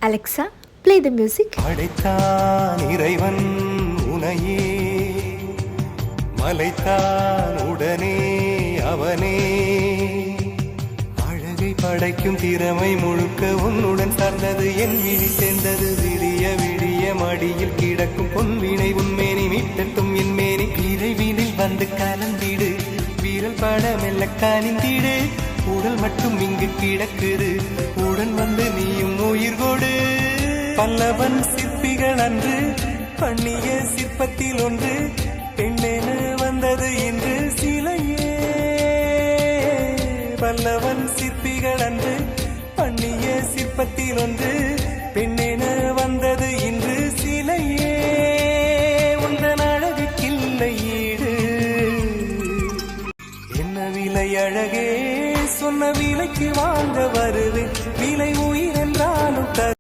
Alexa, play the music. படைத்தான் இறைவன் உனையே, மலைத்தான் உடனே அவனே. அழகை படைக்கும் திறமை முழுக்க உன்னுடன் சார்ந்தது, என் விழி சேர்ந்தது. விடிய விடிய மடியில் கிடக்கும் பொன்வினை உன்மேனி மீட்டட்டும் என் மேனி. விரைவினில் வந்து கலந்திடு, வீரல் பட மெல்ல காணிந்திடு. உடல் மட்டும் இங்கு கிடக்குது, உடன் வந்து நீயும் உயிர் கொடு. பல்லவன் சிற்பிகள் அன்று பண்ணிய சிற்பத்தில் ஒன்று, பெண்ணென வந்தது இன்று சிலையே. பல்லவன் சிற்பிகள் அன்று பண்ணிய சிற்பத்தில் ஒன்று, பெண்ணென வந்தது இன்று சிலையே. உந்தன் அழகுக்கில்லை ஈடு, என்ன விலை அழகே, சொன்ன விலைக்கு வாங்க வருவேன்.